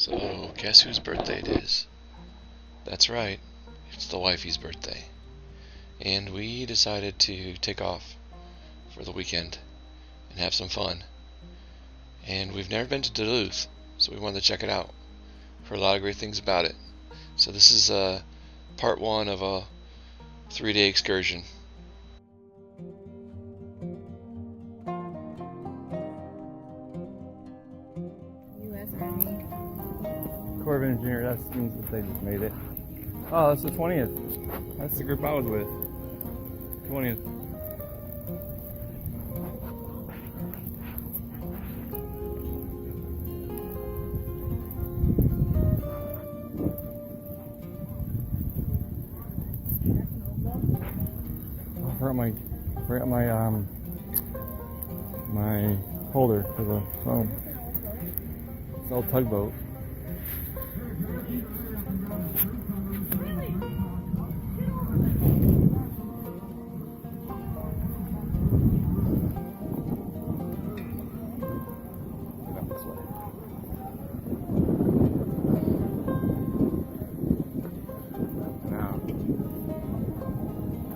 So, guess whose birthday it is? That's right, it's the wifey's birthday. And we decided to take off for the weekend and have some fun. And we've never been to Duluth, so we wanted to check it out. Heard a lot of great things about it. So this is part one of a 3-day excursion. U.S. Army. Corps of Engineers, that means that they just made it. Oh, that's the 20th. That's the group I was with. 20th. I forgot my holder for the phone. It's an old tugboat.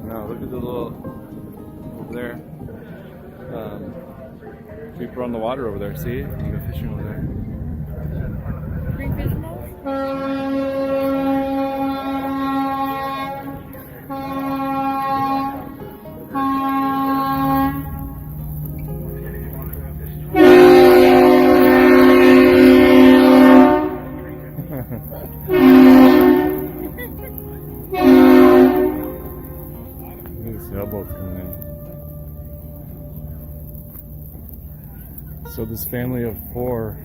Now look at the little over there. People on the water over there. See? You can go fishing over there. Green fish Sailboats coming in. So this family of 4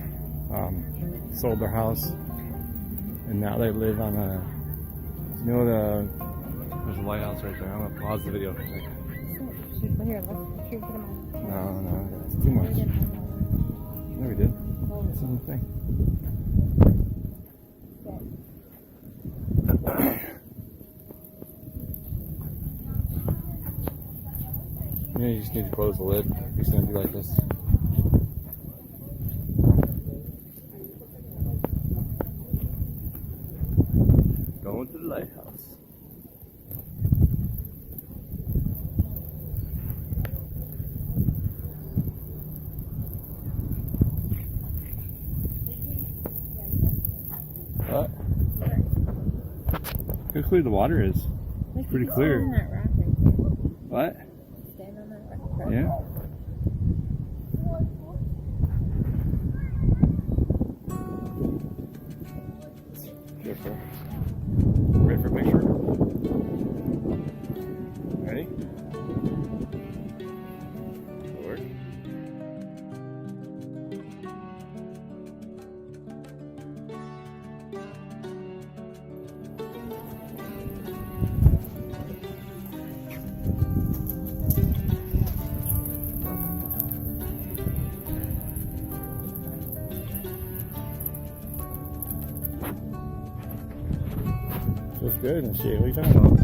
sold their house, and now they live on a. You know there's a lighthouse right there. I'm gonna pause the video for a second. Here, let's put them on. No, it's too much. No, we did. It's the same thing. Yeah, you just need to close the lid. It's gonna be like this. Going to the lighthouse. What? Look how clear the water is. It's pretty clear. What? Yeah. Careful. Ready for a picture? Ready? Forward. Feels good and shit. What are you talking about?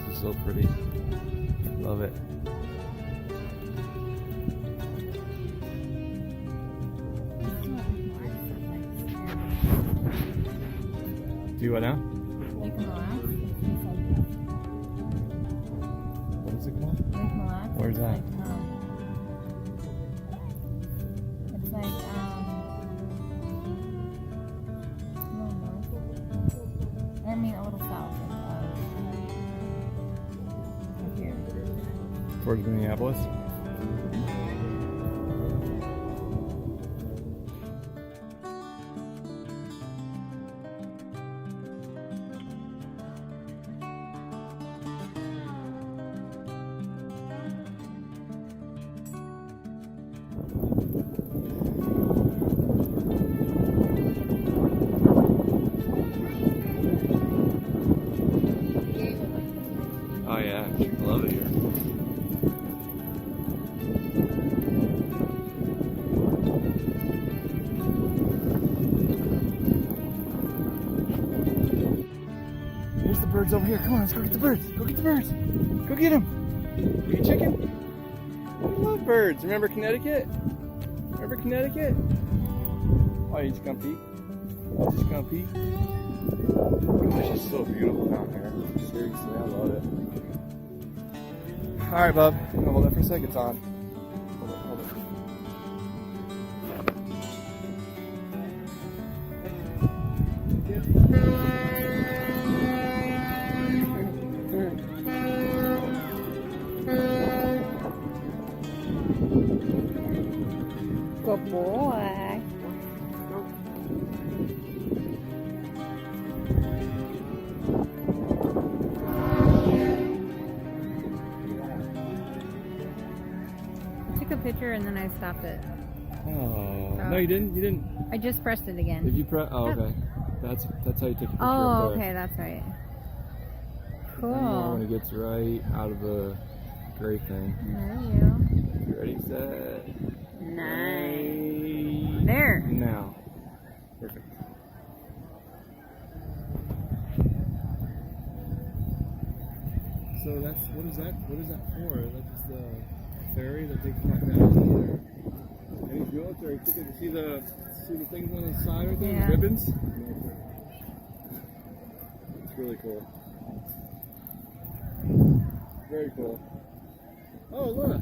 This is so pretty. Love it. Do you what now? Lake Mille What is it called? Lake Mille Where's that? It's like, I mean a little south of here. Towards Minneapolis? Oh yeah, I love it here. birds over here. Come on, let's go get the birds. Go get the birds. Go get them. Are you chicken? I love birds. Remember Connecticut? Remember Connecticut? Oh, you just gonna peek? You just gonna peek? Gosh, it's so beautiful down here. Seriously, I love it. Alright, bub. Hold that for a second. It's on. Hold it, hold it. Good boy. I took a picture and then I stopped it. Oh, no, you didn't? You didn't? I just pressed it again. Did you press? Oh, okay. That's how you take a picture. Oh, up there. okay, that's right. When Cool. it gets right out of the gray thing. There you Ready, set. go. Nice. There. Now. Perfect. So that's, what is that for? That's the ferry that takes my family over there. And he's military ticket. See the things on the side right there, Yeah. the ribbons? It's really cool. Very cool. Oh look!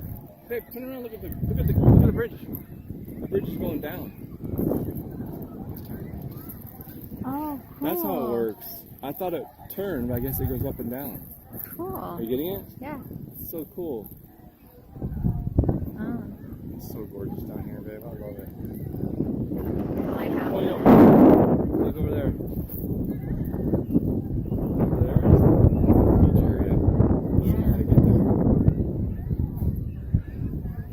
Hey, turn around. Look at the bridge. The bridge is going down. Oh, cool. That's how it works. I thought it turned, but I guess it goes up and down. Cool. Are you getting it? Yeah. It's so cool. Oh. It's so gorgeous down here, babe. I love it. Lighthouse. Oh, yo. Look over there. Over there is the beach area. Let's see how to get there.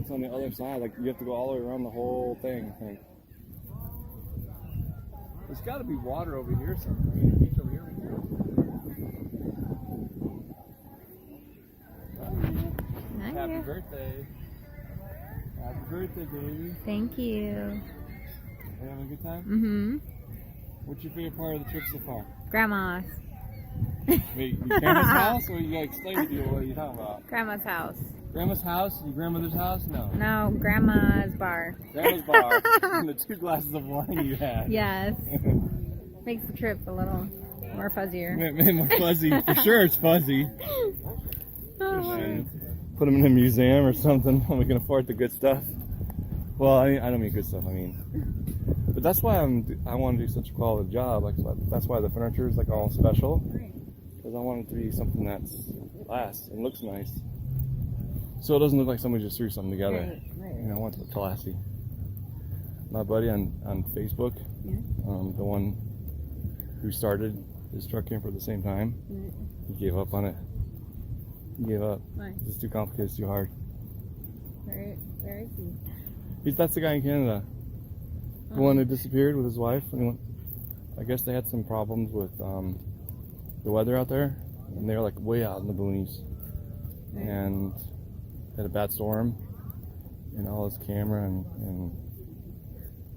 It's on the other side. Like, you have to go all the way around the whole thing, I think. There's got to be water over here somewhere. I mean, beach over here. Thank Happy you. birthday. Happy birthday, baby. Thank you. You having a good time? Mm-hmm. What's your favorite part of the trip so far? Grandma's. Wait, your grandma's house, or you gotta explain to people what you're talking about? Grandma's house. Grandma's house? Your grandmother's house? No. No, Grandma's bar. Grandma's bar. And the 2 glasses of wine you had. Yes. Makes the trip a little more fuzzier. More fuzzy. For sure it's fuzzy. Oh, my. Put them in a museum or something when we can afford the good stuff. Well, I don't mean good stuff, I mean. But that's why I want to do such a quality job. Like, that's why the furniture is like all special. Because I want it to be something that's lasts and looks nice. So it doesn't look like somebody just threw something together. Right. You know, I want it classy. My buddy on Facebook, Yeah. the one who started his truck camper at the same time, he gave up on it. He gave up. Nice. It's too complicated, it's too hard. Very, very cute. That's the guy in Canada. The one who disappeared with his wife. And I guess they had some problems with the weather out there, and they were like way out in the boonies, and had a bad storm, and all his camera and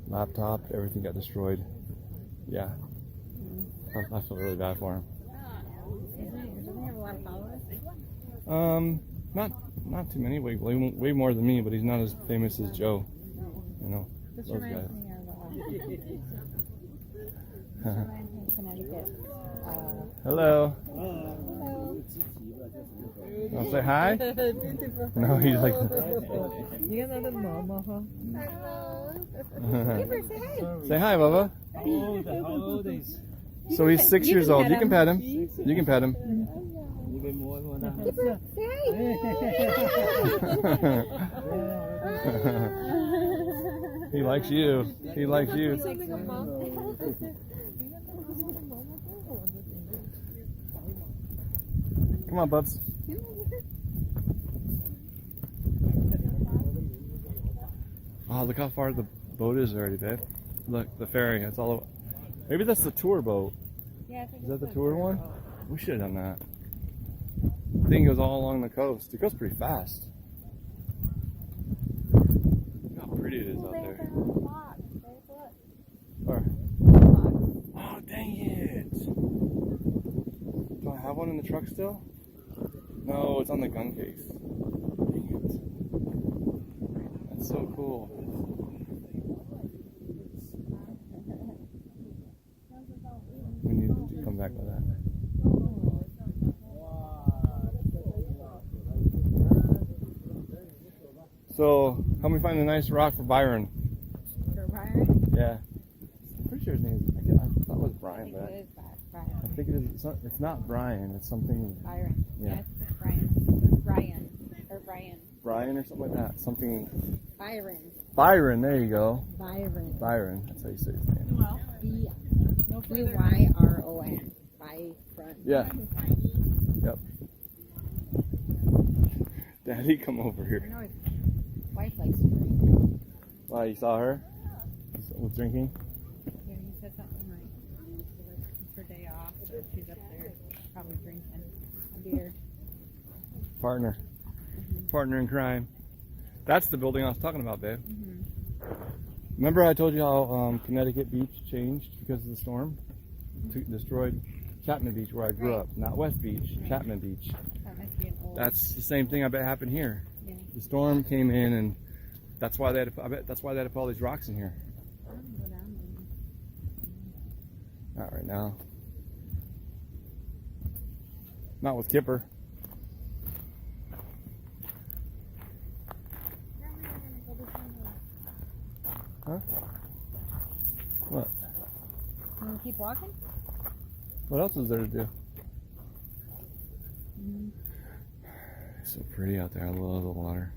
laptop, everything got destroyed. Yeah, I feel really bad for him. Doesn't he have a lot of followers? Not too many. Way more than me, but he's not as famous as Joe. You know, This those reminds guys. me of Connecticut. Hello. Hello. Want to say hi? No, he's like. You got another mama, huh? Say hi, Bubba. So he's 6 years old. You can pet him. You can pet him. He likes you. He likes you. Come on, bubs. Oh, look how far the boat is already, babe. Look, the ferry. That's all. Maybe that's the tour boat. Yeah, Is that the tour one? We should have done that. The thing goes all along the coast. It goes pretty fast. Look how pretty it is out there. Or, oh, dang it. Do I have one in truck still? No, it's on the gun case. Dang it. That's so cool. We need to come back with that. So, help me find a nice rock for Byron. For Byron? Yeah. I'm pretty sure his name is, I thought it was Brian, but It is Brian. I think it is, it's not Brian, it's something, Byron. yeah. It's Brian. Brian. Or Brian. Byron or something like that. Something, Byron. Byron, there you go. Byron. Byron, that's how you say his name. Well, B-Y-R-O-N. Byron. Yeah. Yep. Daddy, come over I here. know his wife likes to drink. Wow, you saw her? With drinking? Yeah, he said something like, it's her day off, so she's up there probably drinking a beer. Partner. Partner in crime. That's the building I was talking about, babe. Remember I told you how Connecticut Beach changed because of the storm? Destroyed Chapman Beach, where I grew up. Not West Beach, Chapman Beach. That must be an old. That's the same thing I bet happened here. Yeah. The storm came in, and that's why they had to, I bet that's why they had to put all these rocks in here. I don't go down Not right now. Not with Kipper. Huh? What? Can we keep walking? What else is there to do? It's so pretty out there. I love the water.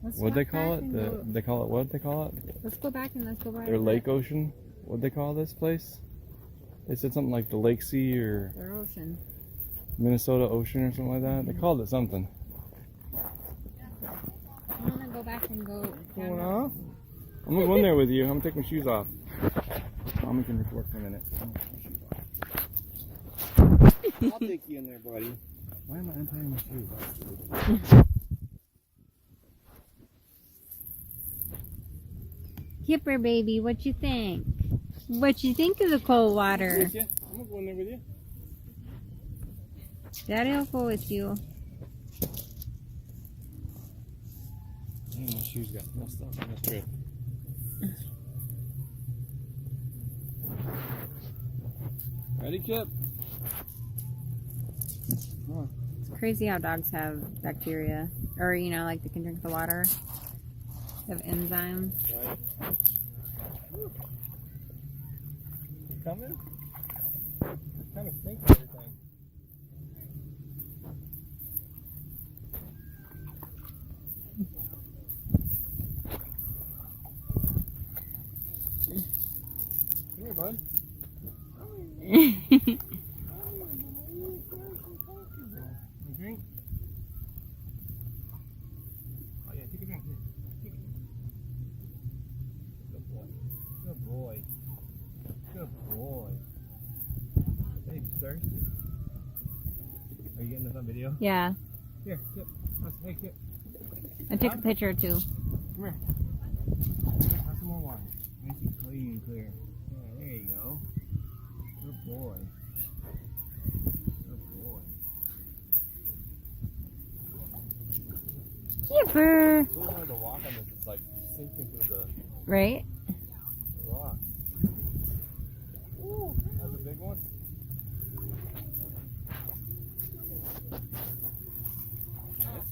What'd they call it? They call it what? They call it? Let's go back and let's go by Their lake ocean. What'd they call this place? They said something like the Lake Sea or their ocean. Minnesota Ocean or something like that. They called it something. I want to go back and go Going down. off? I'm gonna go in there with you. I'm gonna take my shoes off. Mommy can record for a minute. I'll take you in there, buddy. Why am I untying my shoes? Kipper baby, what you think? What you think of the cold water? I'm gonna go in there with you. Daddy will go with you. Dang, my shoes got messed up on this trip. Ready, Kip? Come on. It's crazy how dogs have bacteria. Or, you know, like they can drink the water. They have enzymes. Right. You coming? Kind of stinks everything. Come here, bud. Drink? Oh yeah, take a drink. Here. Take it. Good boy. Good boy. Good boy. Hey, thirsty? Are you getting this on video? Yeah, Here, Kip. Hey, Kip. I took a picture too. Come here. Have some more water. Nice and clean and clear. Yeah, there you go. Good boy. Good boy. Kipper! It's so hard to walk on this. It's like sinking through the Right? rock. Ooh, that's a big one.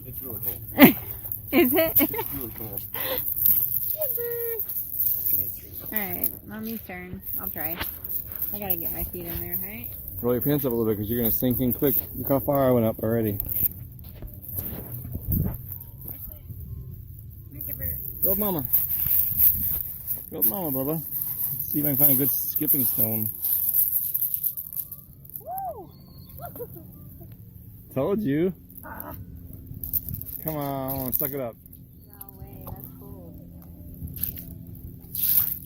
It's really cold. Is it? It's really cold. Alright, mommy's turn. I'll try. I gotta get my feet in there, right? Roll your pants up a little bit because you're going to sink in quick. Look how far I went up already. Go up, Mama. Go up, Mama, Bubba. Let's see if I can find a good skipping stone. Told you. Come on, suck it up. No way, that's cool.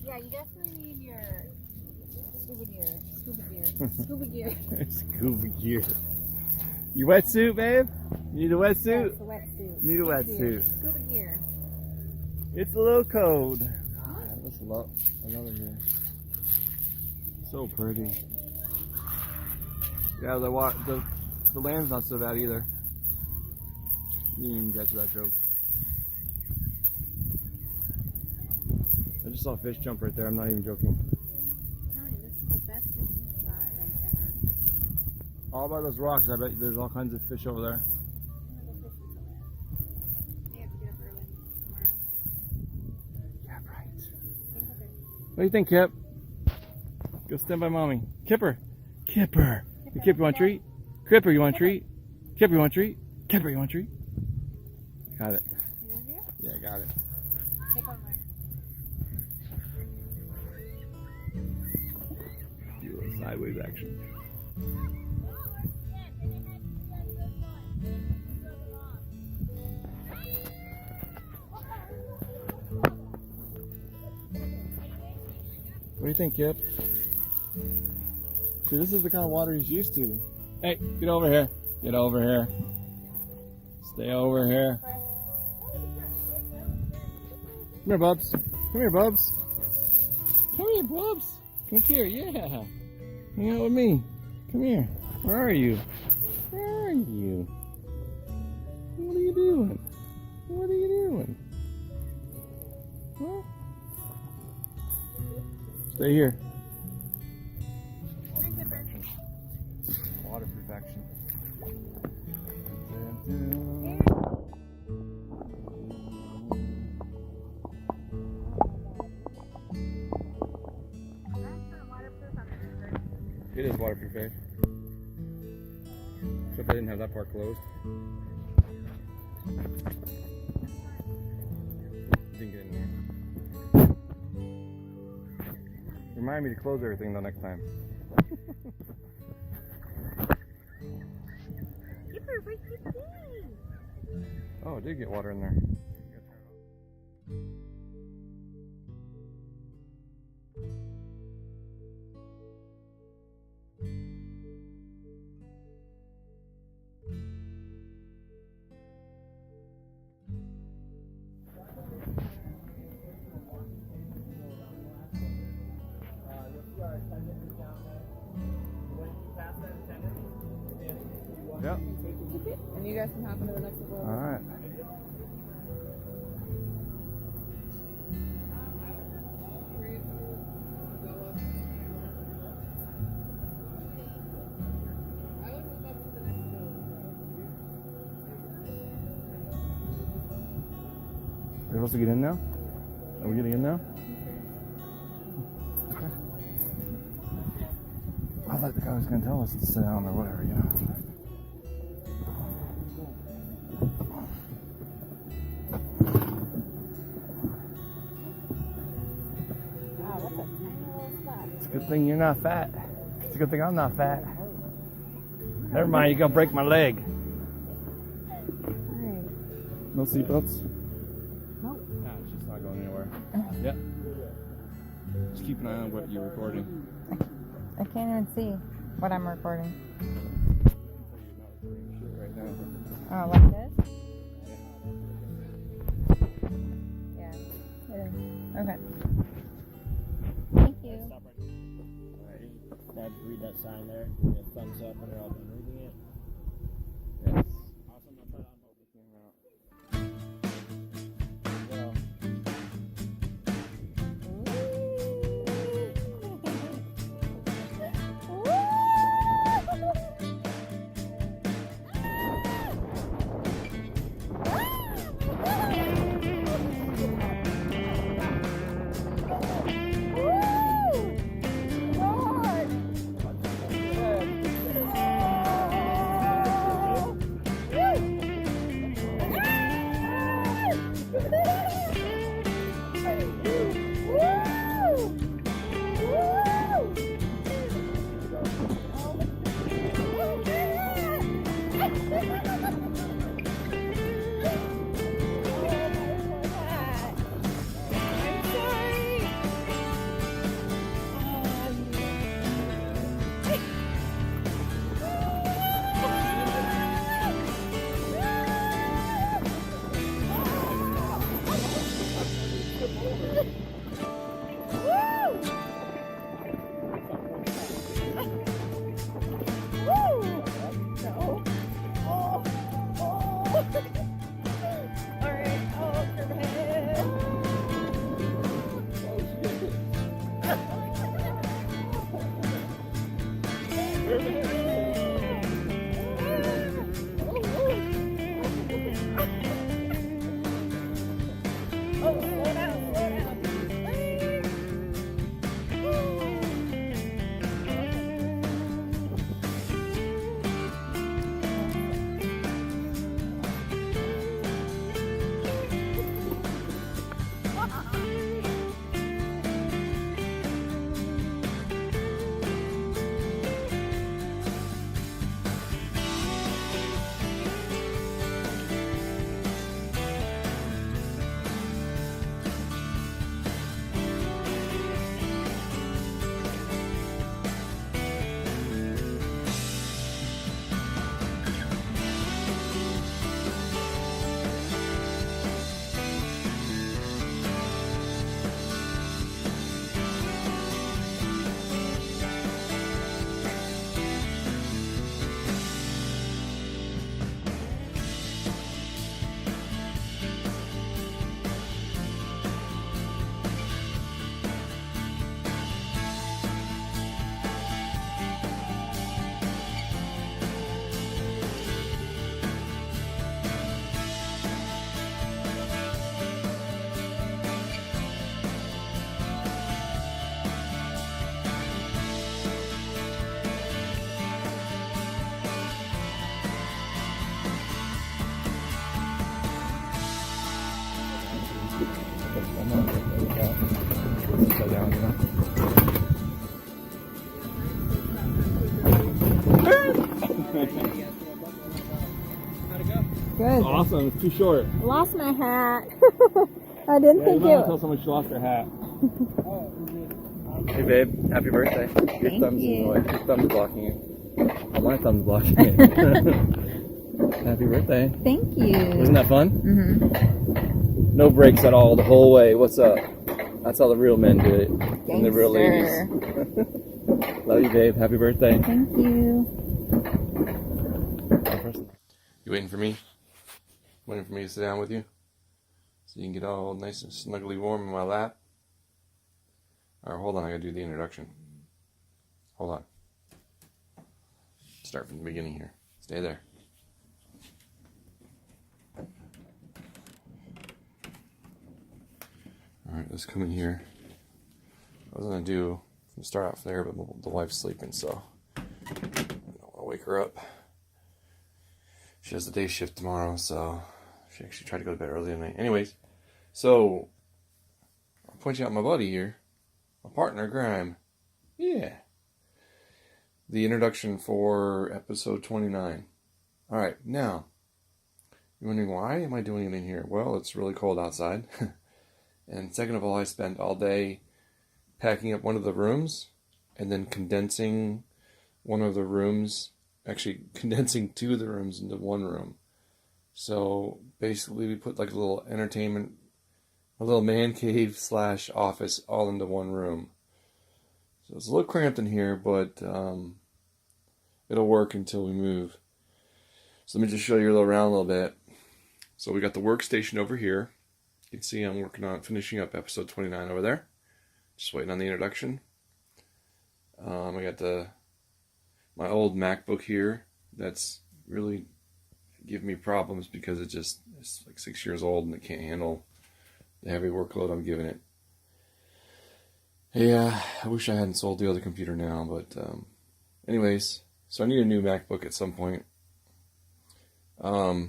Yeah, you definitely need your scuba gear. Scuba gear. Scuba gear. Scuba gear. You wetsuit, babe? You need a Yes, wetsuit? a wetsuit. Need a Scuba gear. wetsuit. Scuba gear. It's a little cold. Let's look. Another here. So pretty. Yeah, the The land's not so bad either. You didn't even catch that joke. I just saw a fish jump right there. I'm not even joking. This is the best fishing spot like ever. All by those rocks. I bet there's all kinds of fish over there. I'm gonna go fishing for that. I have to get up early tomorrow. Yeah, right. Okay. What do you think, Kip? Go stand by mommy. Kipper. Kipper. Hey, Kip, you want a treat? Kipper, you want a treat? Kipper, you want a treat? Kipper, you want a treat? Got it. Yeah, got it. Take over. Do a little sideways action. What do you think, Kip? See, this is the kind of water he's used to. Hey, get over here. Get over here. Stay over here. Come here, Bubs. Come here, Bubs. Come here, Bubs. Come here, yeah. Hang out with me. Come here. Where are you? Where are you? What are you doing? What are you doing? Huh? Stay here. Water perfection. It is waterproof, eh? Except I didn't have that part closed. Didn't get in there. Remind me to close everything though next time. Oh, it did get water in there. Yep. And you guys can hop into the next one. All right. Are we supposed to get in now? Are we getting in now? Okay. I thought the guy was going to tell us to sit down or whatever, you know. It's a good thing you're not fat. It's a good thing I'm not fat. Never mind, you're gonna break my leg. Alright. No seatbelts? Nope. Nah, it's just not going anywhere. Yep. Just keep an eye on what you're recording. I can't even see what I'm recording. Right now. Oh, like this? Yeah, it is. Okay. Thank you. Stop right there. Dad, read that sign there. Give me a thumbs up when you're all done reading it. Yes. Awesome. I'll try to unbolt the camera. No. upside down, you know? Good. Awesome, it's too short. Lost my hat. I didn't think you might it. tell someone she lost her hat. Hey babe, happy birthday. Your thumb's in the way. Your thumb's blocking it. Oh, my thumb's blocking it. Happy birthday. Thank you. Wasn't that fun? Mm-hmm. No breaks at all the whole way. What's up? That's how the real men do it. And the real ladies. Love you, babe. Happy birthday. Thank you. You waiting for me? Waiting for me to sit down with you? So you can get all nice and snugly warm in my lap? Alright, hold on, I gotta do the introduction. Hold on. Start from the beginning here. Stay there. Alright, let's come in here. I was gonna start off there, but the wife's sleeping, so I don't wanna wake her up. She has the day shift tomorrow, so she actually tried to go to bed early tonight. Anyways, so I'll point you out my buddy here, my partner, Graham. Yeah. The introduction for episode 29. Alright, now, you're wondering why am I doing it in here? Well, it's really cold outside. And second of all, I spent all day packing up one of the rooms and then condensing one of the rooms, actually condensing two of the rooms into one room. So basically we put like a little entertainment, a little man cave / office all into one room. So it's a little cramped in here, but it'll work until we move. So let me just show you around a little bit. So we got the workstation over here. You can see I'm working on finishing up episode 29 over there. Just waiting on the introduction. I got my old MacBook here that's really giving me problems because it's like 6 years old and it can't handle the heavy workload I'm giving it. Yeah, I wish I hadn't sold the other computer now, but anyways, so I need a new MacBook at some point. Of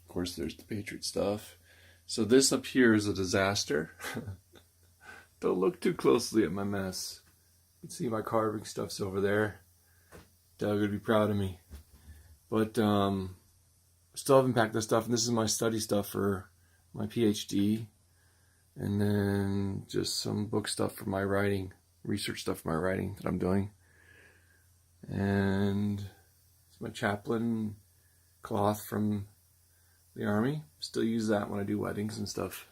course, there's the Patriot stuff. So this up here is a disaster. Don't look too closely at my mess. You can see my carving stuff's over there. Doug would be proud of me. But still haven't packed this stuff, and this is my study stuff for my PhD. And then just some book stuff for my writing, research stuff for my writing that I'm doing. And it's my chaplain cloth from the Army. Still use that when I do weddings and stuff.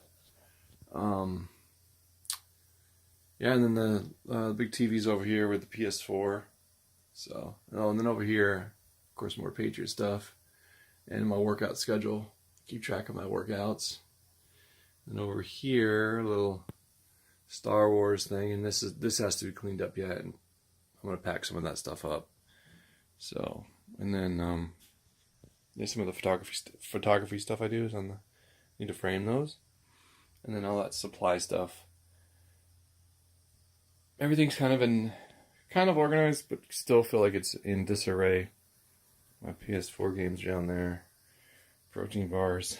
Yeah, and then the big TV's over here with the PS4. So, and then over here, of course, more Patriot stuff. And my workout schedule. Keep track of my workouts. And over here, a little Star Wars thing. And this has to be cleaned up yet. And I'm going to pack some of that stuff up. So, and then there's some of the photography stuff I do is need to frame those. And then all that supply stuff. Everything's kind of organized, but still feel like it's in disarray. My PS4 games down there. Protein bars.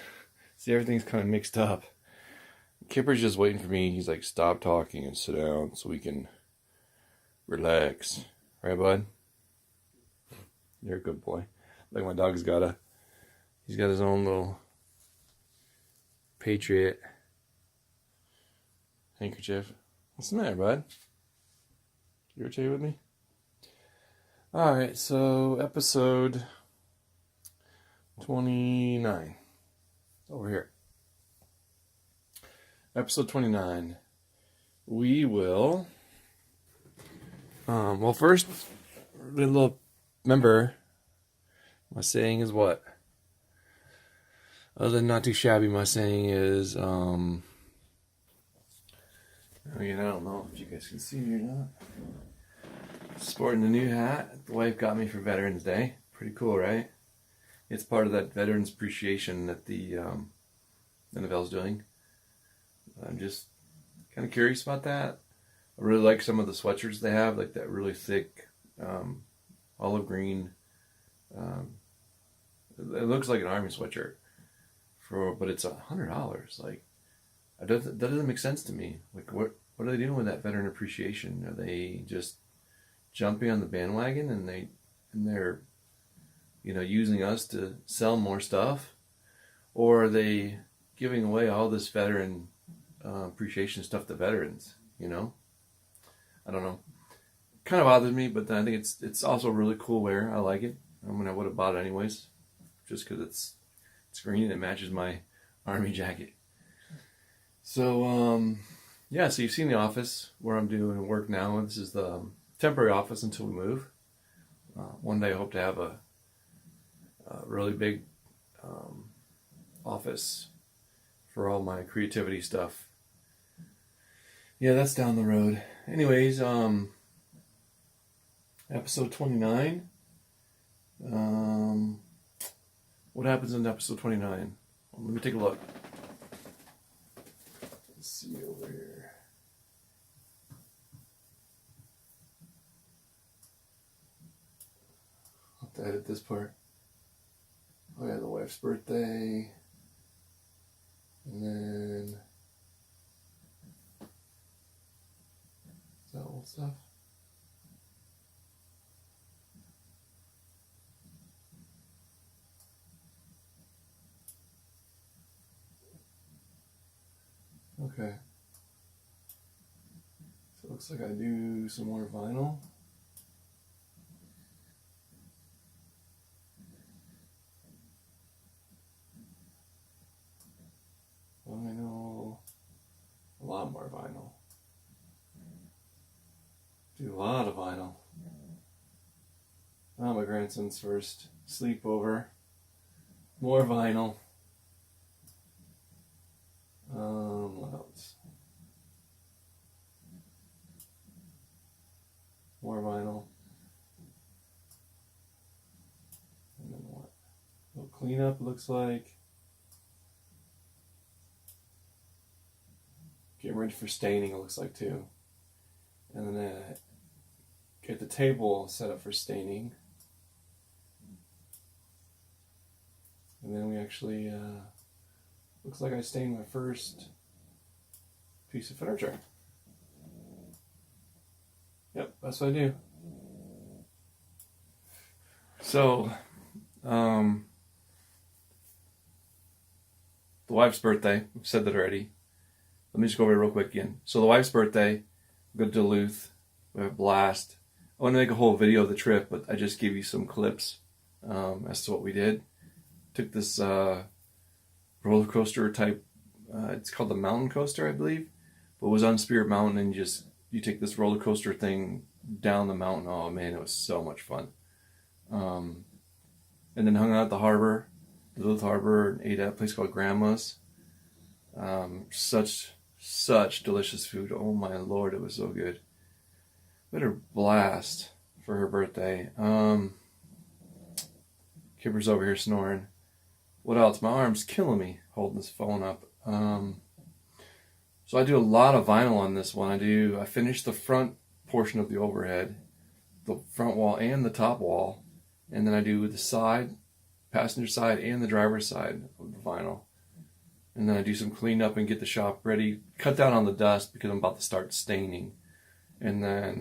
See, everything's kind of mixed up. Kipper's just waiting for me. He's like, stop talking and sit down so we can relax. Right, bud? You're a good boy. Like my dog's he's got his own little Patriot handkerchief. What's the matter, bud? You irritated with me? Alright, so episode 29. Over here. Episode 29. We will... well, first, remember, my saying is what? Other than not too shabby, my saying is, I don't know if you guys can see me or not. Sporting a new hat the wife got me for Veterans Day. Pretty cool, right? It's part of that Veterans Appreciation that the NFL's doing. I'm just kind of curious about that. I really like some of the sweatshirts they have, like that really thick olive green. It looks like an Army sweatshirt, but it's $100. Like, That doesn't make sense to me. Like, what are they doing with that veteran appreciation? Are they just jumping on the bandwagon and they're using us to sell more stuff, or are they giving away all this veteran appreciation stuff to veterans? I don't know. Kind of bothers me, but then I think it's also really cool wear. I like it. I would have bought it anyways, just because it's green and it matches my army jacket. So yeah, so you've seen the office where I'm doing work now. This is the temporary office until we move. One day I hope to have a really big office for all my creativity stuff. Yeah, that's down the road. Anyways, episode 29. What happens in episode 29? Well, let me take a look. Let's see over here. I'll have to edit this part. Oh yeah, the wife's birthday. And then is that old stuff? Okay. So it looks like I do some more vinyl. Vinyl. A lot more vinyl. Do a lot of vinyl. Oh, my grandson's first sleepover. More vinyl. What else? More vinyl. And then what? A little cleanup, looks like. Getting ready for staining, it looks like, too. And then get the table set up for staining. And then we actually, looks like I stained my first piece of furniture. Yep, that's what I do. So, the wife's birthday, I've said that already. Let me just go over it real quick again. So the wife's birthday, we go to Duluth, we have a blast. I want to make a whole video of the trip, but I just gave you some clips as to what we did. Took this roller coaster type, it's called the Mountain Coaster, I believe, but it was on Spirit Mountain, and you take this roller coaster thing down the mountain. Oh man, it was so much fun. And then hung out at the harbor, Duluth Harbor, and ate at a place called Grandma's. Such delicious food. Oh my lord, it was so good. We had a blast for her birthday. Kipper's over here snoring. What else? My arm's killing me holding this phone up. So I do a lot of vinyl on this one. I finished the front portion of the overhead, the front wall and the top wall, and then I do the side, passenger side and the driver's side of the vinyl. And then I do some cleanup and get the shop ready, cut down on the dust because I'm about to start staining. And then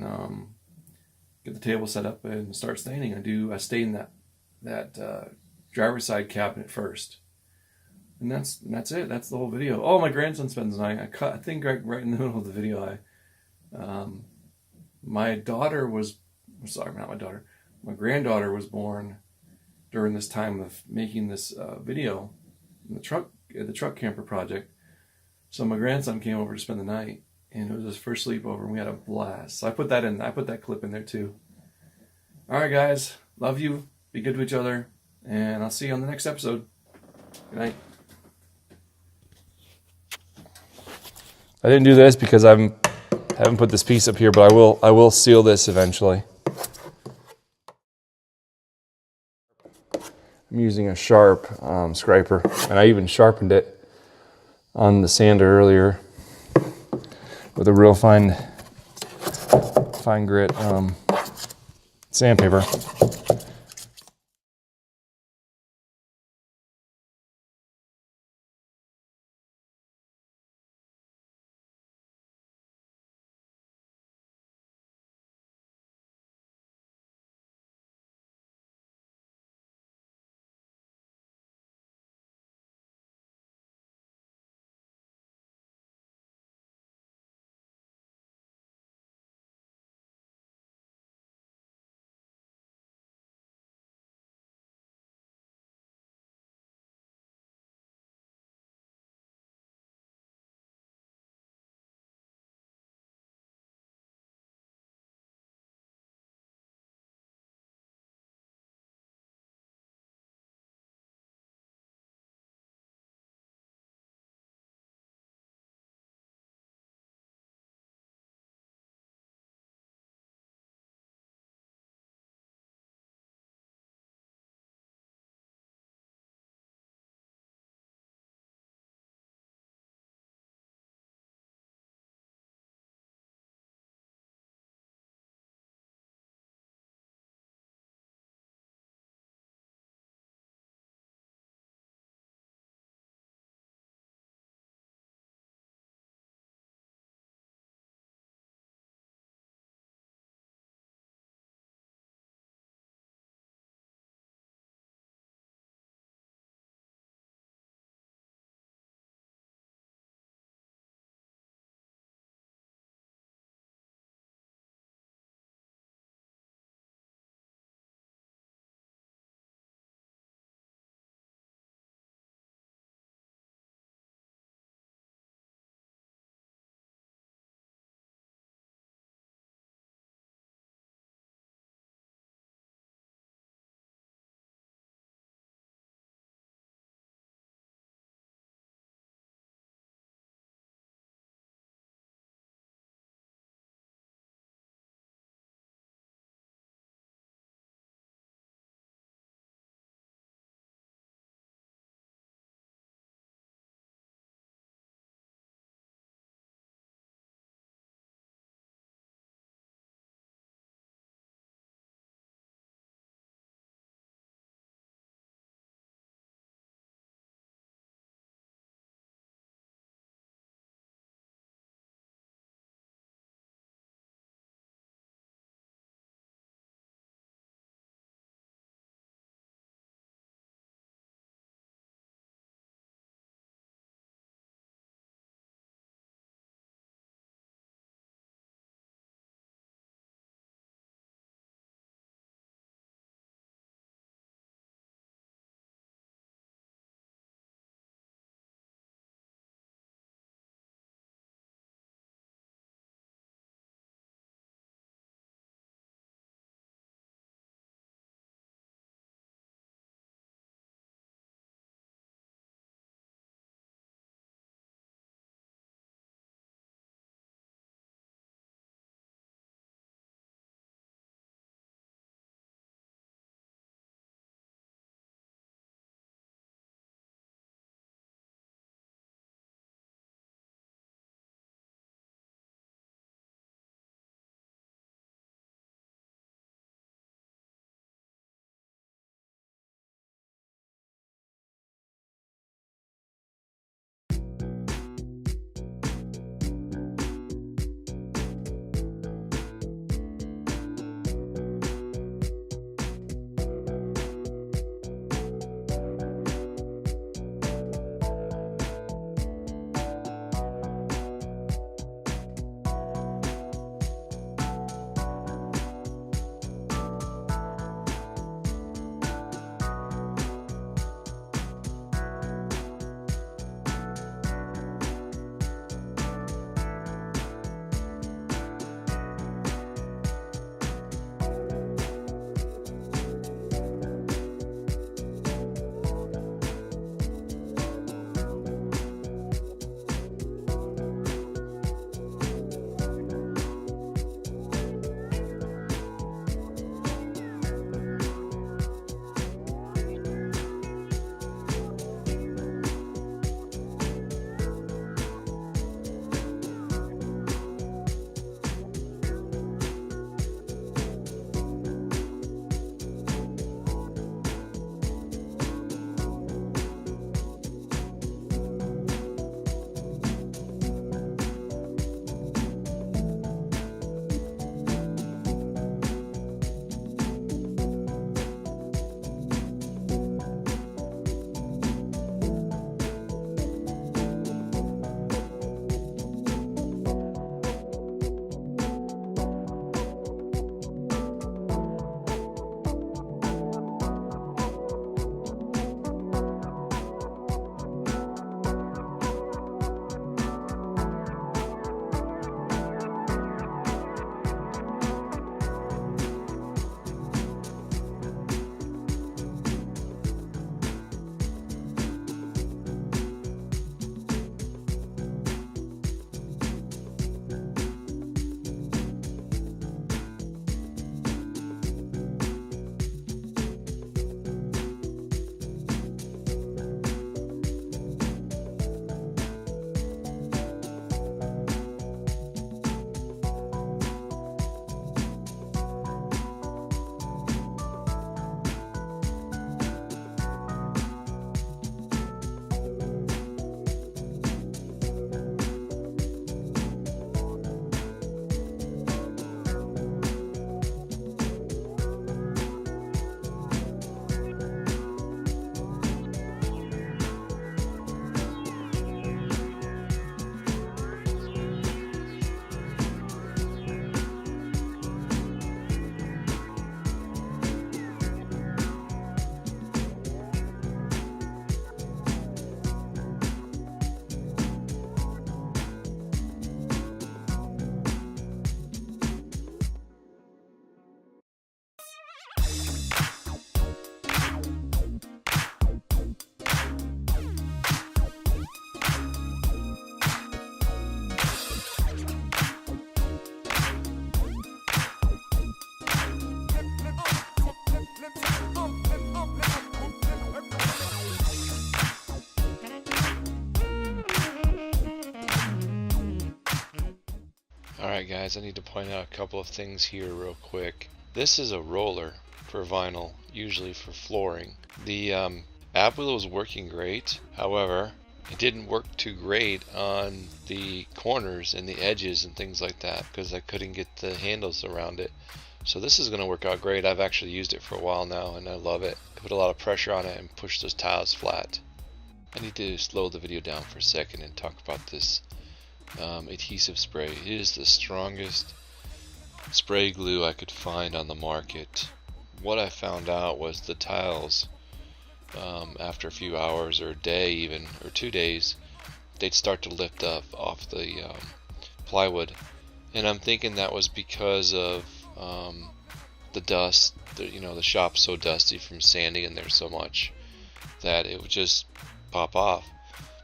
get the table set up and start staining. I stain that driver's side cabinet first. And that's it. That's the whole video. Oh, my grandson spends the night. I think right in the middle of the video, my granddaughter was born during this time of making this video in the truck camper project. So my grandson came over to spend the night, and it was his first sleepover, and we had a blast. So I put that clip in there too. All right, guys, love you. Be good to each other, and I'll see you on the next episode. Good night. I didn't do this because I haven't put this piece up here, but I will seal this eventually. I'm using a sharp scraper, and I even sharpened it on the sander earlier with a real fine grit sandpaper. Alright guys, I need to point out a couple of things here real quick. This is a roller for vinyl, usually for flooring. The ab wheel was working great, however, it didn't work too great on the corners and the edges and things like that because I couldn't get the handles around it. So this is going to work out great. I've actually used it for a while now and I love it. I put a lot of pressure on it and push those tiles flat. I need to slow the video down for a second and talk about this adhesive spray. It is the strongest spray glue I could find on the market. What I found out was the tiles, after a few hours or a day even, or 2 days, they'd start to lift up off the plywood, and I'm thinking that was because of the dust. The shop's so dusty from sanding in there so much that it would just pop off.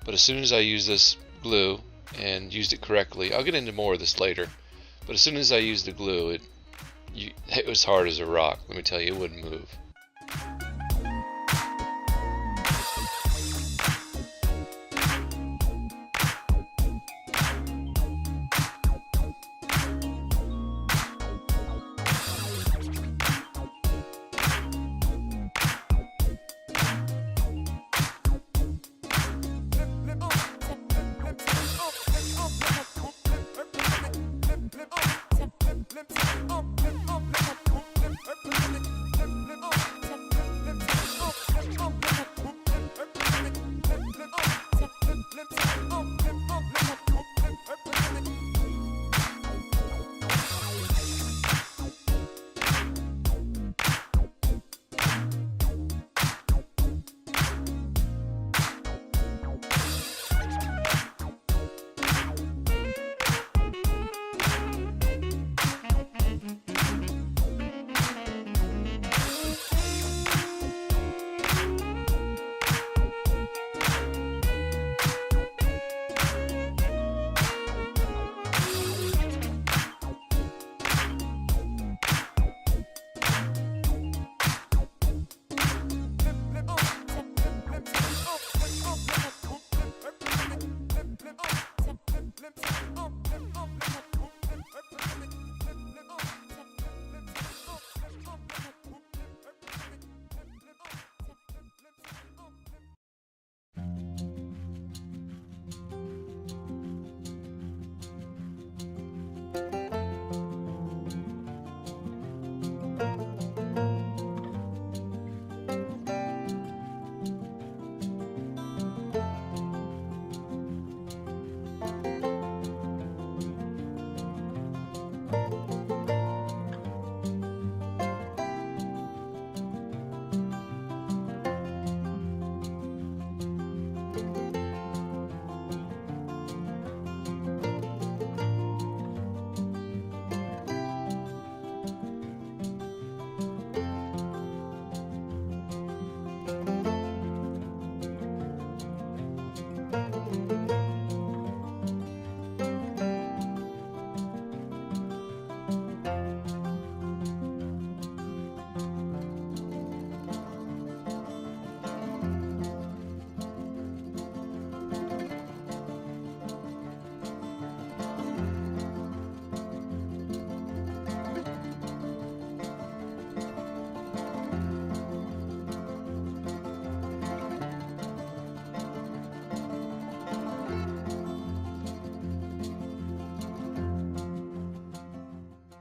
But as soon as I used this glue and used it correctly, I'll get into more of this later, but as soon as I used the glue, it was hard as a rock. Let me tell you, it wouldn't move.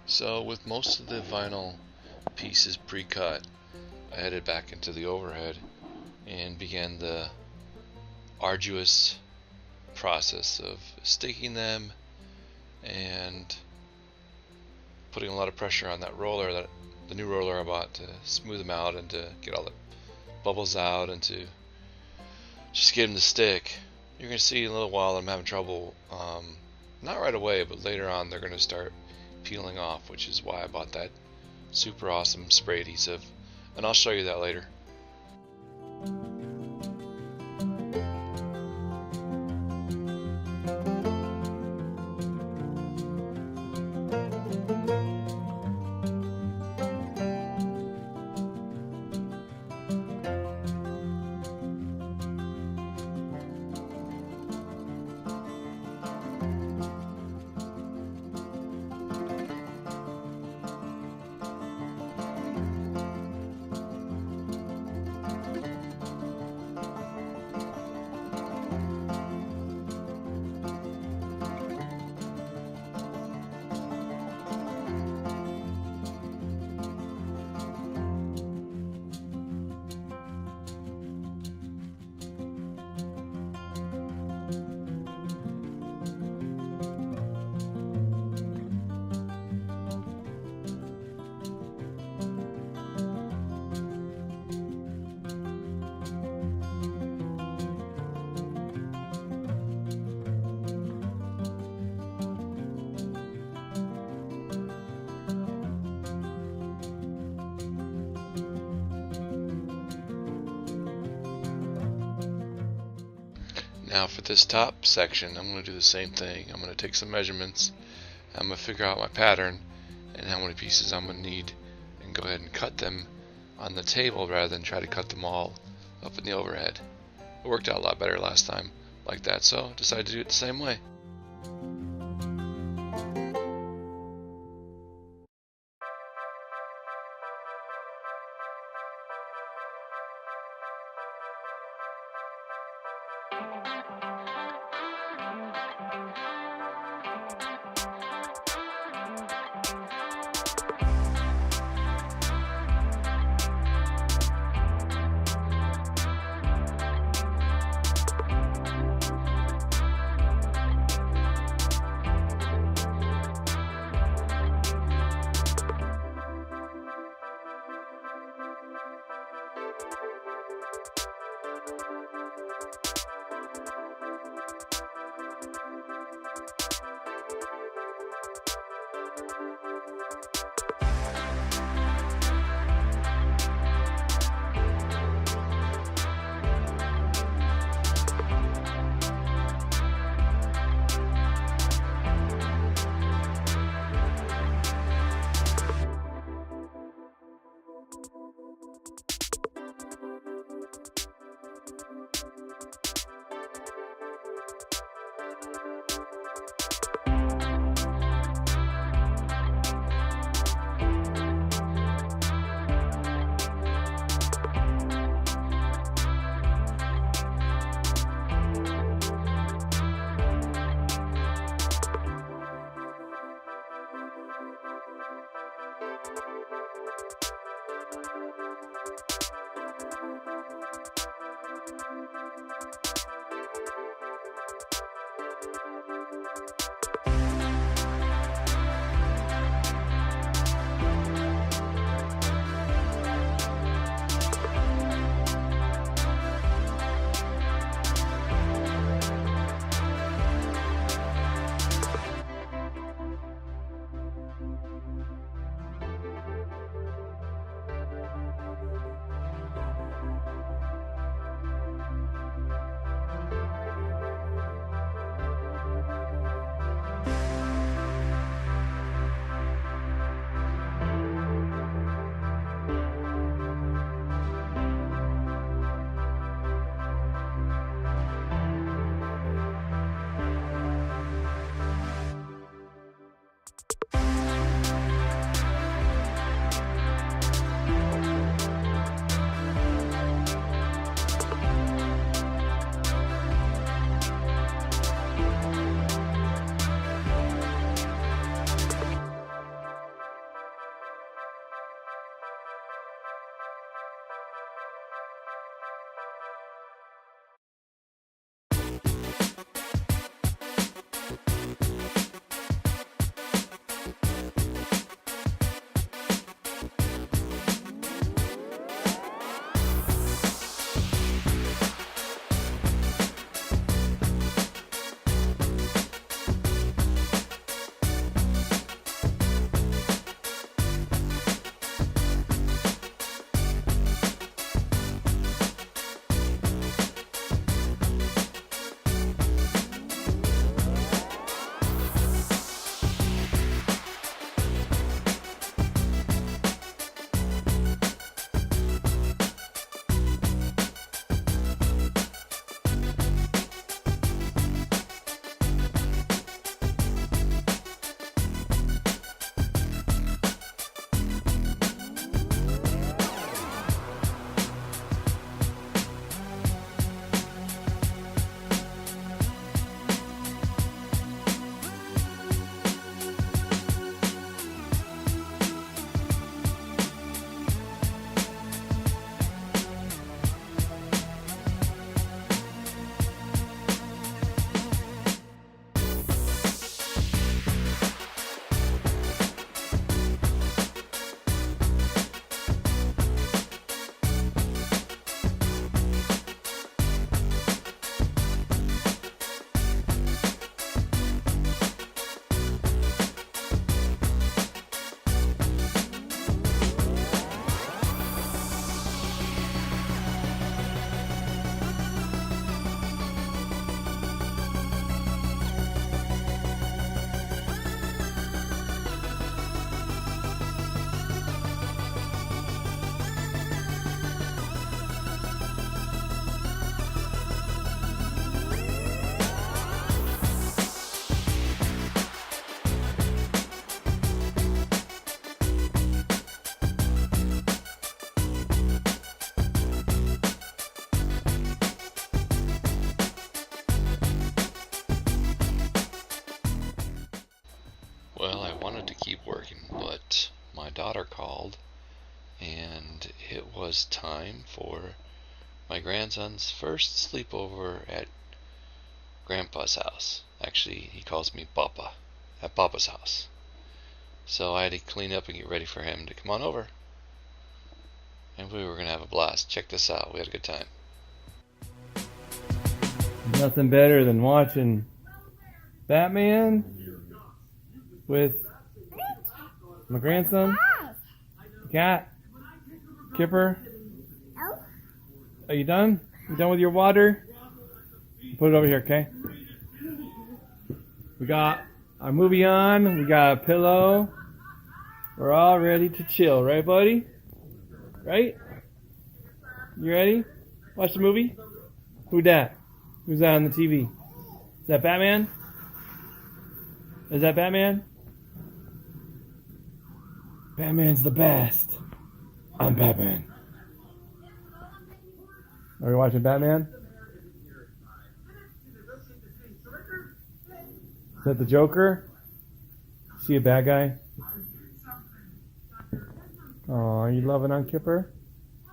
So with most of the vinyl pieces pre-cut, I headed back into the overhead and began the arduous process of sticking them and putting a lot of pressure on that roller, the new roller I bought, to smooth them out and to get all the bubbles out and to just get them to stick. You're going to see in a little while I'm having trouble, not right away, but later on they're going to start peeling off, which is why I bought that super awesome spray adhesive, and I'll show you that later. Now for this top section, I'm going to do the same thing. I'm going to take some measurements. I'm going to figure out my pattern and how many pieces I'm going to need, and go ahead and cut them on the table rather than try to cut them all up in the overhead. It worked out a lot better last time like that, so I decided to do it the same way. wanted to keep working, but my daughter called, and it was time for my grandson's first sleepover at Grandpa's house. Actually, he calls me Papa, at Papa's house. So I had to clean up and get ready for him to come on over. And we were going to have a blast. Check this out. We had a good time. Nothing better than watching Batman with my grandson, cat, Kipper. Are you done? You done with your water? Put it over here, okay? We got our movie on. We got a pillow. We're all ready to chill, right, buddy? Right? You ready? Watch the movie? Who dat? Who's that on the TV? Is that Batman? Is that Batman? Batman's the best. I'm Batman. Are you watching Batman? Is that the Joker? See a bad guy? Aw, you loving on Kipper?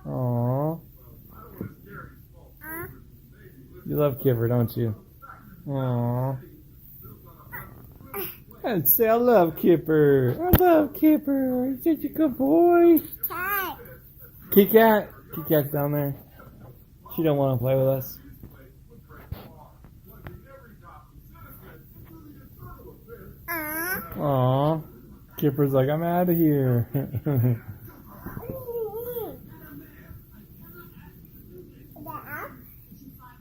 Aw. You love Kipper, don't you? Aw. I'd say I love Kipper. I love Kipper. He's such a good boy. Kitty Cat. Kitty Cat's down there. She don't want to play with us. Aw. Kipper's like, I'm out of here.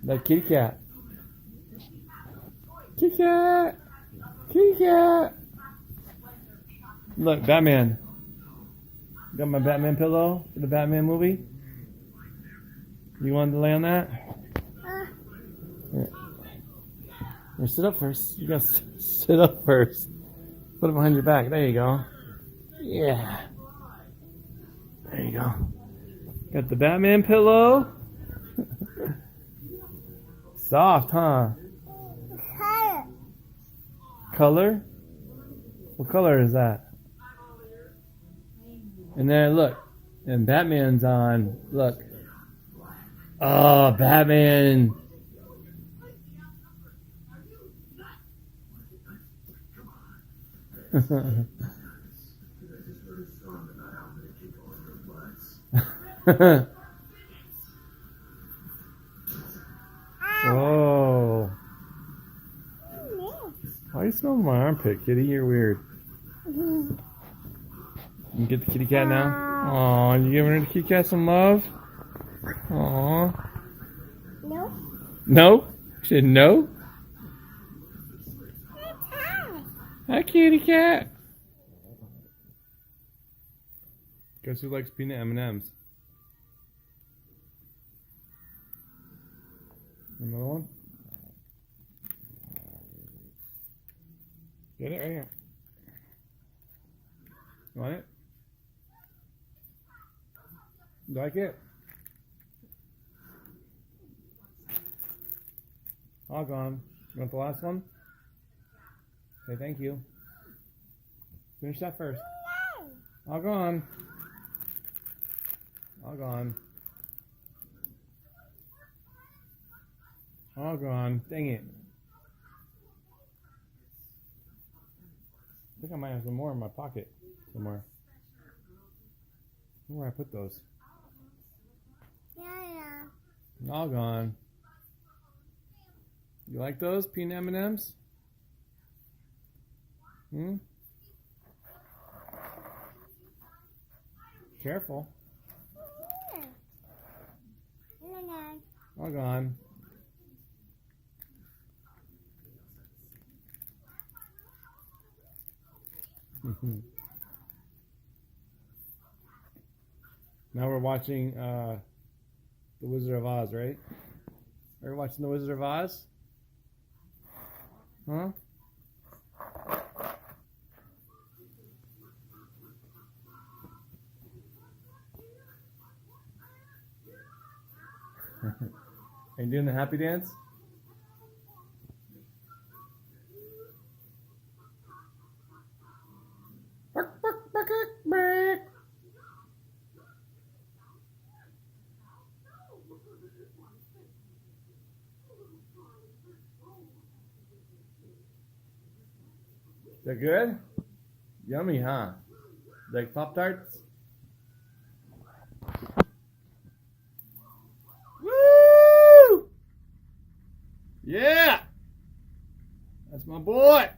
That kitty cat. Kitty cat. Kitty cat. Look, Batman. Got my Batman pillow for the Batman movie. You wanted to lay on that? Here, sit up first. You gotta sit up first. Put it behind your back. There you go. Yeah. There you go. Got the Batman pillow. Soft, huh? Color? What color is that? And then look. And Batman's on. Look. Oh, Batman. Oh. Why are you smelling my armpit, kitty? You're weird. You get the kitty cat now? Aw, you giving the kitty cat some love? Aw. No. No? She said no? Hi, kitty cat. Guess who likes peanut M&Ms? Another one? Get it right here. You want it? You like it? All gone. You want the last one? Say thank you. Finish that first. All gone. All gone. All gone. Dang it. I think I might have some more in my pocket somewhere. Where I put those? Yeah. All gone. You like those peanut M&Ms? Hmm? Careful. All gone. Now we're watching The Wizard of Oz, right? Are you watching The Wizard of Oz? Huh? Are you doing the happy dance? They're good? Yummy, huh? Like Pop-Tarts? Woo! Yeah! That's my boy!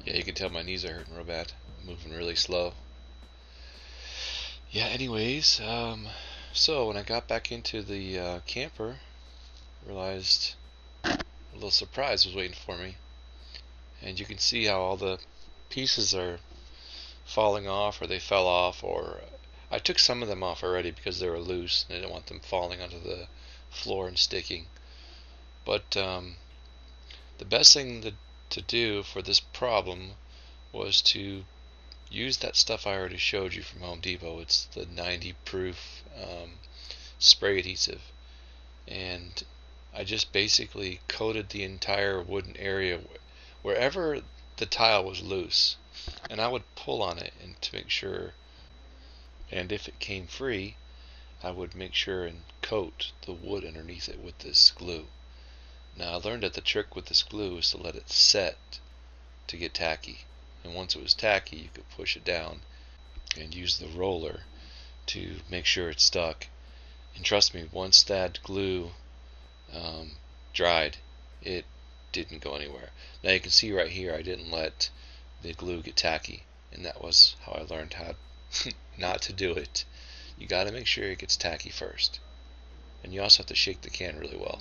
Yeah, you can tell my knees are hurting real bad. I'm moving really slow. Yeah, anyways, so when I got back into the camper, realized a little surprise was waiting for me. And you can see how all the pieces are falling off, or they fell off, or I took some of them off already because they were loose and I didn't want them falling onto the floor and sticking. But the best thing to do for this problem was to use that stuff I already showed you from Home Depot. It's the 90 proof spray adhesive, and I just basically coated the entire wooden area wherever the tile was loose, and I would pull on it and to make sure, and if it came free I would make sure and coat the wood underneath it with this glue. Now I learned that the trick with this glue is to let it set to get tacky, and once it was tacky you could push it down and use the roller to make sure it's stuck. And trust me, once that glue dried, it didn't go anywhere. Now you can see right here I didn't let the glue get tacky, and that was how I learned how not to do it. You got to make sure it gets tacky first, and you also have to shake the can really well.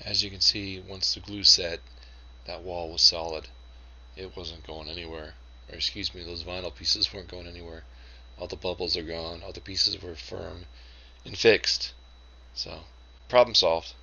As you can see, once the glue set, that wall was solid. It wasn't going anywhere. Or excuse me, those vinyl pieces weren't going anywhere. All the bubbles are gone. All the pieces were firm and fixed. So, problem solved.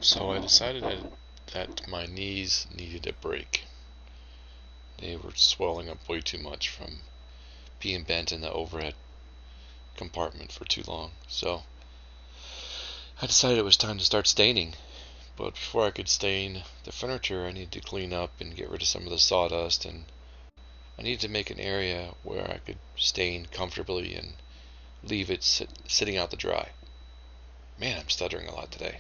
So I decided that my knees needed a break. They were swelling up way too much from being bent in the overhead compartment for too long. So I decided it was time to start staining. But before I could stain the furniture, I needed to clean up and get rid of some of the sawdust, and I needed to make an area where I could stain comfortably and leave it sitting out to dry. Man, I'm stuttering a lot today.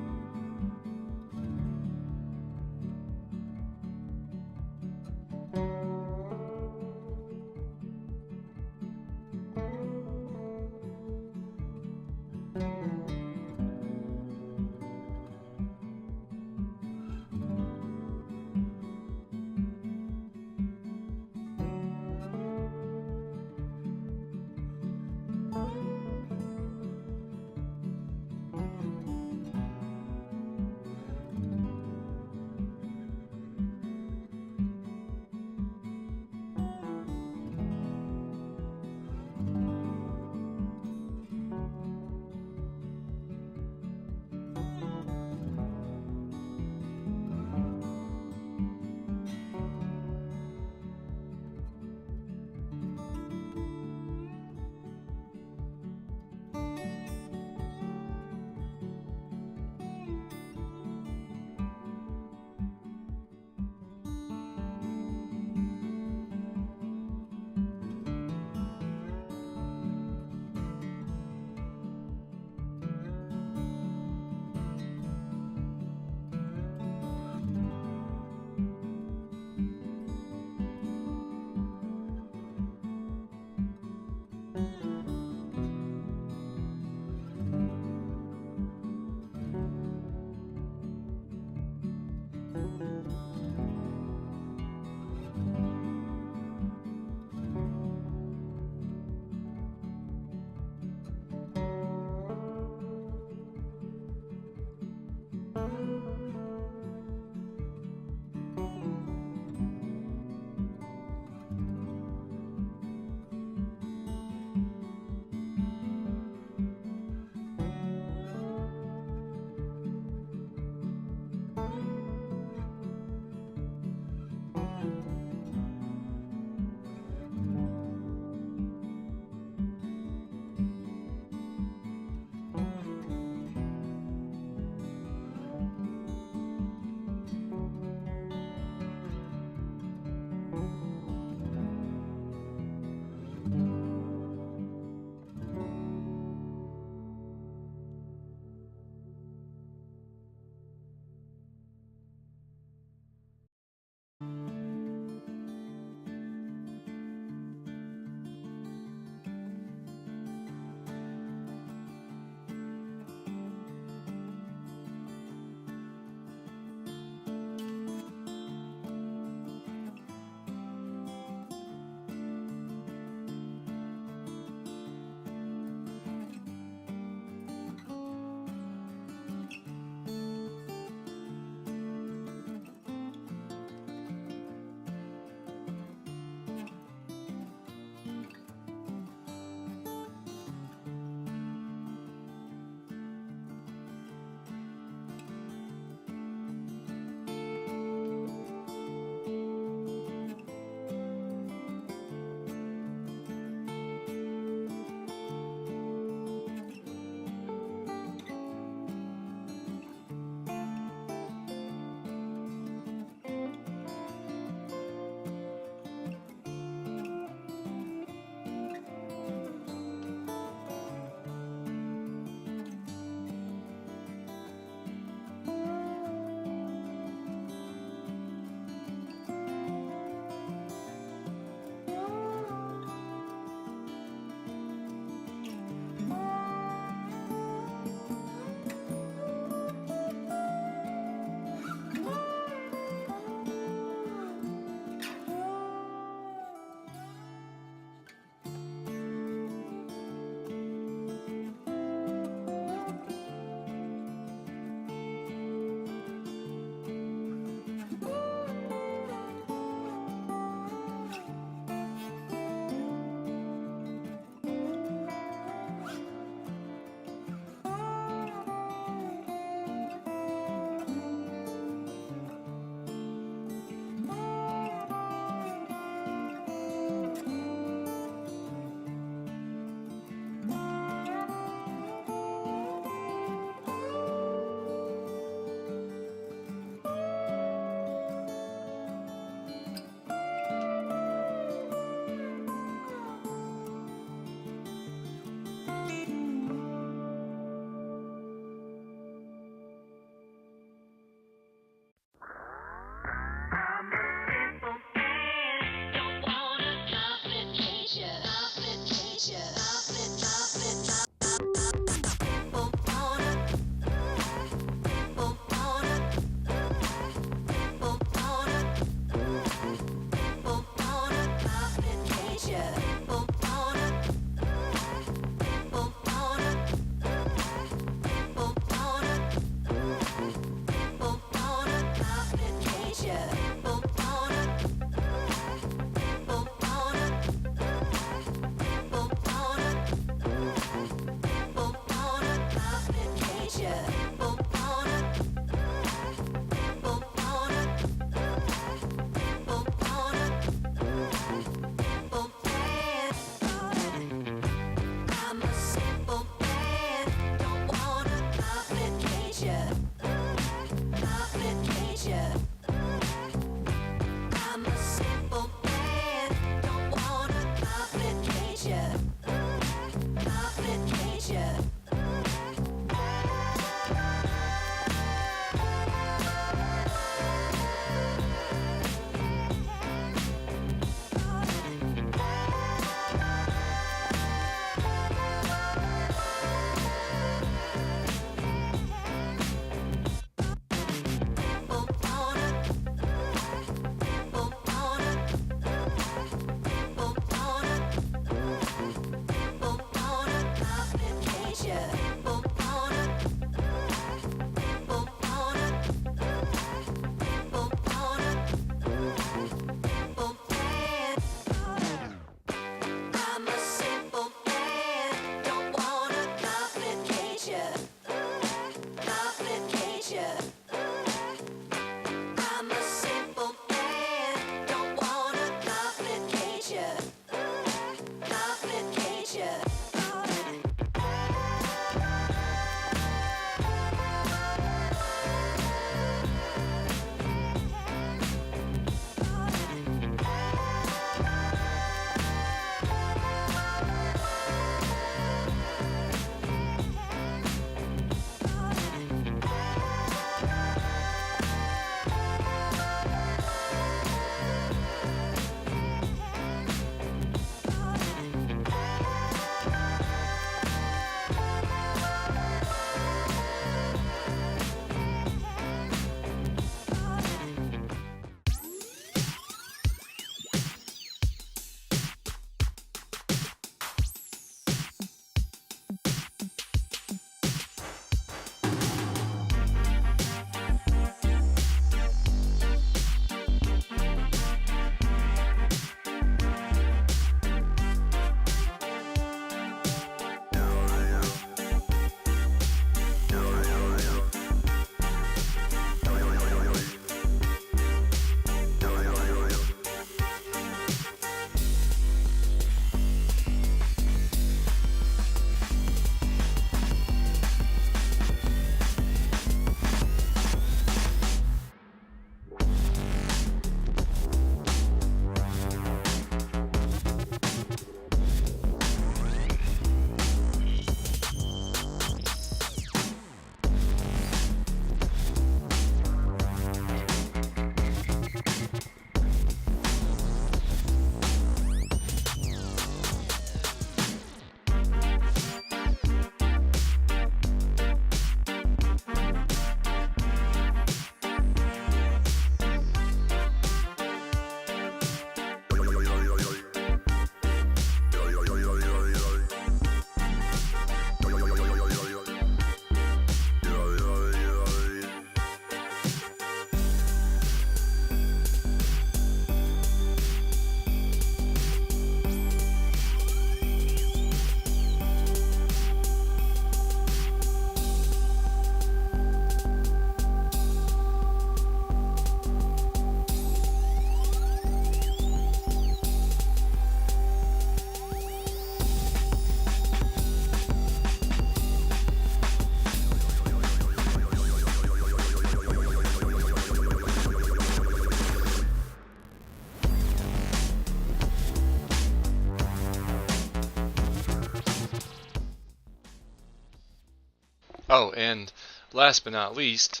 Oh, and last but not least,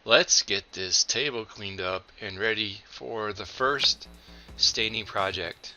let's get this table cleaned up and ready for the first staining project.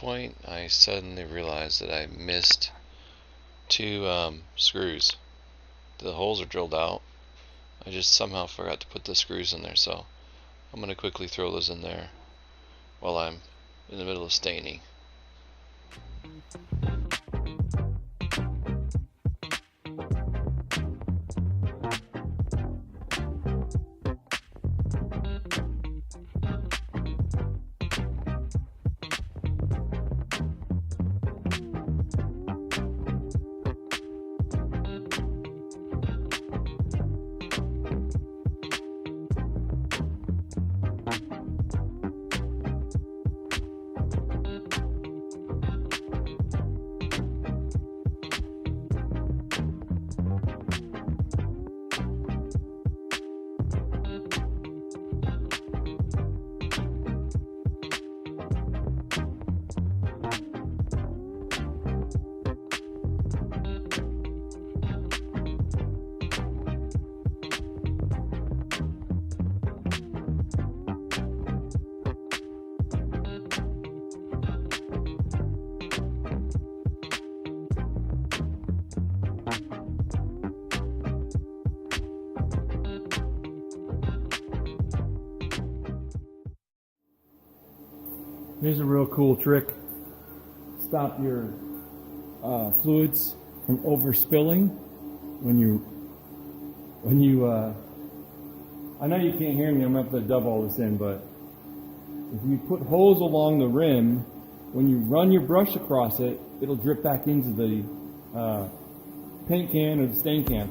point, I suddenly realized that I missed two screws. The holes are drilled out. I just somehow forgot to put the screws in there, so I'm going to quickly throw those in there while I'm in the middle of staining. Here's a real cool trick. Stop your fluids from overspilling when you I know you can't hear me, I'm going to have to dub all this in, but if you put holes along the rim, when you run your brush across it, it'll drip back into the paint can or the stain can.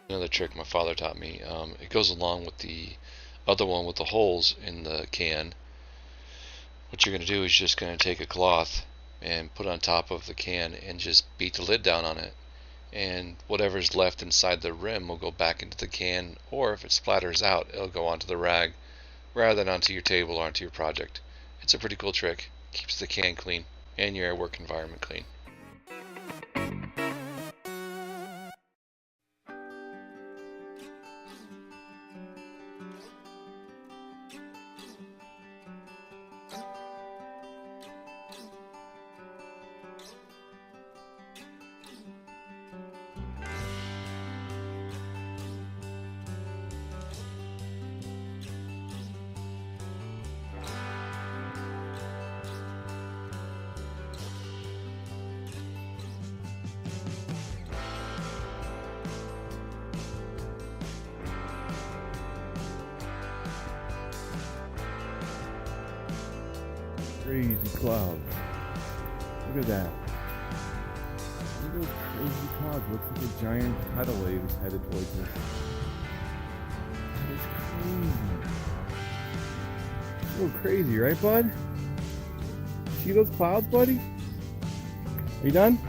Another trick my father taught me. It goes along with the other one with the holes in the can. What you're going to do is just going to take a cloth and put it on top of the can and just beat the lid down on it. And whatever's left inside the rim will go back into the can, or if it splatters out, it'll go onto the rag rather than onto your table or onto your project. It's a pretty cool trick. Keeps the can clean and your work environment clean. crazy clouds. Look at that. Look at those crazy clouds. Looks like a giant tidal wave is headed towards us. That is crazy. It's a little crazy, right, bud? See those clouds, buddy? Are you done?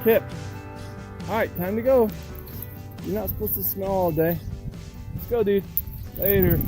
Kip. Alright, time to go. You're not supposed to smell all day. Let's go, dude. Later.